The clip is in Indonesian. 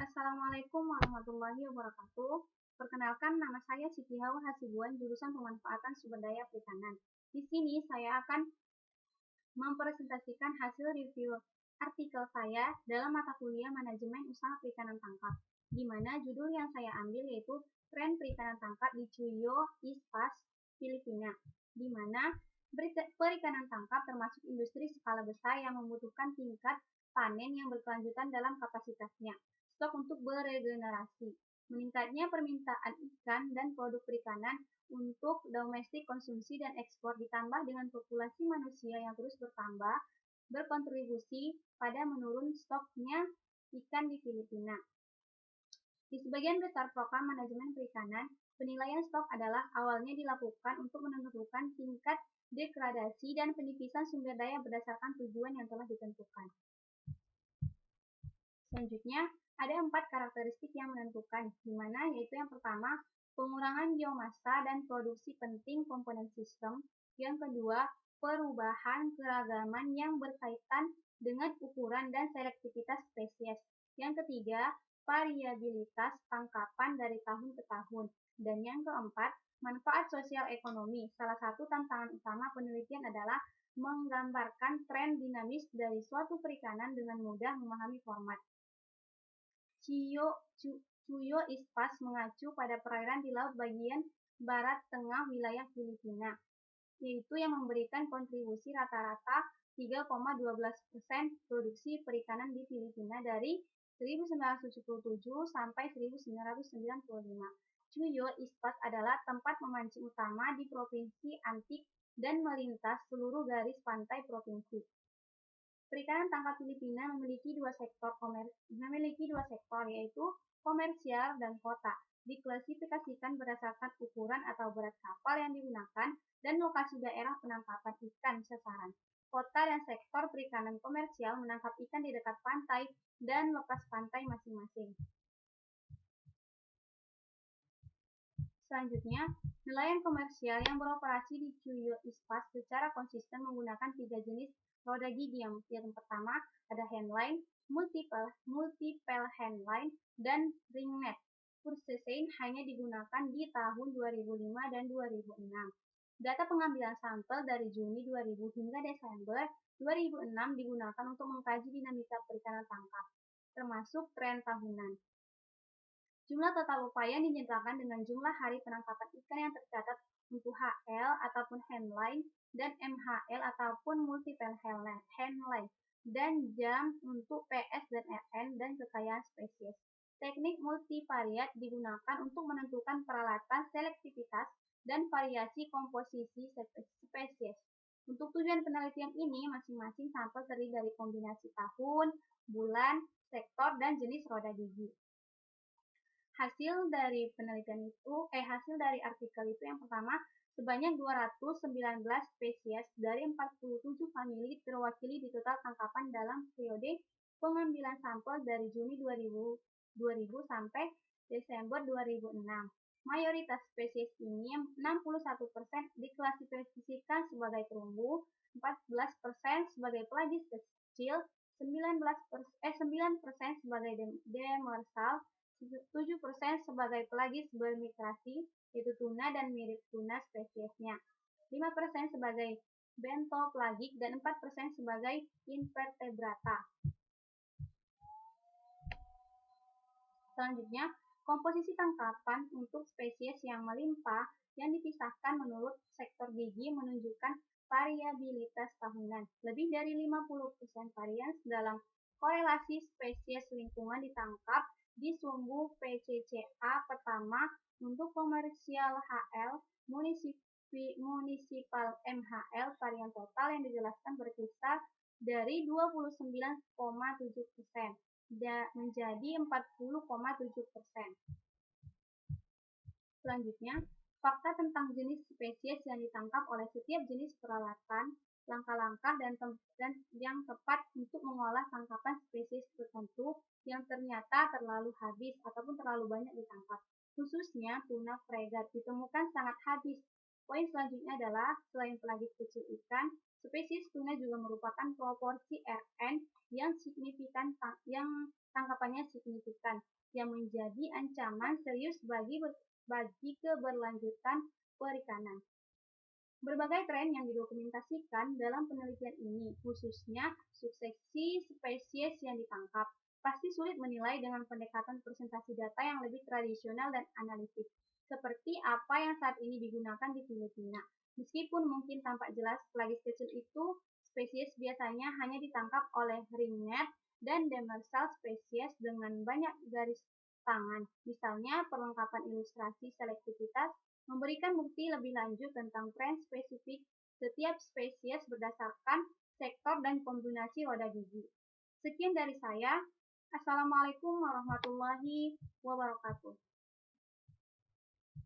Assalamualaikum warahmatullahi wabarakatuh. Perkenalkan, nama saya Siti Hawa Hasibuan, jurusan Pemanfaatan Sumber Daya Perikanan. Di sini saya akan mempresentasikan hasil review artikel saya dalam mata kuliah Manajemen Usaha Perikanan Tangkap, di mana judul yang saya ambil yaitu Tren Perikanan Tangkap di Cuyo, Ispas, Filipina, di mana perikanan tangkap termasuk industri skala besar yang membutuhkan tingkat panen yang berkelanjutan dalam kapasitasnya, stok untuk beregenerasi, meningkatnya permintaan ikan dan produk perikanan untuk domestik konsumsi dan ekspor ditambah dengan populasi manusia yang terus bertambah berkontribusi pada menurun stoknya ikan di Filipina. Di sebagian besar program manajemen perikanan, penilaian stok adalah awalnya dilakukan untuk menentukan tingkat degradasi dan penipisan sumber daya berdasarkan tujuan yang telah ditentukan. Selanjutnya, ada 4 karakteristik yang menentukan, di mana yaitu yang pertama, pengurangan biomasa dan produksi penting komponen sistem. Yang kedua, perubahan keragaman yang berkaitan dengan ukuran dan selektivitas spesies. Yang ketiga, variabilitas tangkapan dari tahun ke tahun. Dan yang keempat, manfaat sosial ekonomi. Salah satu tantangan utama penelitian adalah menggambarkan tren dinamis dari suatu perikanan dengan mudah memahami format. Cuyo Ispas mengacu pada perairan di laut bagian barat tengah wilayah Filipina, yaitu yang memberikan kontribusi rata-rata 3,12% produksi perikanan di Filipina dari 1977 sampai 1995. Cuyo Ispas adalah tempat memancing utama di Provinsi Antique dan melintas seluruh garis pantai provinsi. Perikanan tangkap Filipina memiliki dua sektor, yaitu komersial dan kota. Diklasifikasikan berdasarkan ukuran atau berat kapal yang digunakan dan lokasi daerah penangkapan ikan sasaran. Kota dan sektor perikanan komersial menangkap ikan di dekat pantai dan lepas pantai masing-masing. Selanjutnya, nelayan komersial yang beroperasi di Cuyo Ispas secara konsisten menggunakan 3 jenis roda gigi. Yang pertama ada handline, multiple handline, dan ringnet. Kursesein hanya digunakan di tahun 2005 dan 2006. Data pengambilan sampel dari Juni 2000 hingga Desember 2006 digunakan untuk mengkaji dinamika perikanan tangkap, termasuk tren tahunan. Jumlah total upaya dinyatakan dengan jumlah hari penangkapan ikan yang tercatat untuk HL ataupun handline dan MHL ataupun multiple handline, dan jam untuk PS dan RN dan kekayaan spesies. Teknik multivariat digunakan untuk menentukan peralatan selektivitas dan variasi komposisi spesies. Untuk tujuan penelitian ini, masing-masing sampel terdiri dari kombinasi tahun, bulan, sektor, dan jenis roda gigi. Hasil dari artikel itu yang pertama, sebanyak 219 spesies dari 47 famili terwakili di total tangkapan dalam periode pengambilan sampel dari Juni 2000 sampai Desember 2006. Mayoritas spesies ini 61% diklasifikasikan sebagai terumbu, 14% sebagai pelagis kecil, 9% sebagai demersal, 7% sebagai pelagis bermigrasi, yaitu tuna dan mirip tuna spesiesnya, 5% sebagai bentoplagik, dan 4% sebagai invertebrata. Selanjutnya, komposisi tangkapan untuk spesies yang melimpah yang dipisahkan menurut sektor gigi menunjukkan variabilitas tahunan. Lebih dari 50% varians dalam korelasi spesies lingkungan ditangkap di sumbu PCCA pertama untuk komersial HL, munisipal MHL. Varian total yang dijelaskan berkisar dari 29,7% menjadi 40,7%. Selanjutnya, fakta tentang jenis spesies yang ditangkap oleh setiap jenis peralatan, langkah-langkah dan yang tepat untuk mengolah tangkapan spesies tertentu yang ternyata terlalu habis ataupun terlalu banyak ditangkap. Khususnya tuna fregat ditemukan sangat habis. Poin selanjutnya adalah selain pelagis kecil ikan, Spesies tuna juga merupakan proporsi RN yang tangkapannya signifikan, yang menjadi ancaman serius bagi keberlanjutan perikanan. Berbagai tren yang didokumentasikan dalam penelitian ini, khususnya suksesi spesies yang ditangkap, pasti sulit menilai dengan pendekatan presentasi data yang lebih tradisional dan analitis, seperti apa yang saat ini digunakan di Filipina. Meskipun mungkin tampak jelas lagi kecil itu, spesies biasanya hanya ditangkap oleh ringnet dan demersal spesies dengan banyak garis tangan. Misalnya, perlengkapan ilustrasi selektivitas memberikan bukti lebih lanjut tentang tren spesifik setiap spesies berdasarkan sektor dan kombinasi roda gigi. Sekian dari saya. Assalamualaikum warahmatullahi wabarakatuh.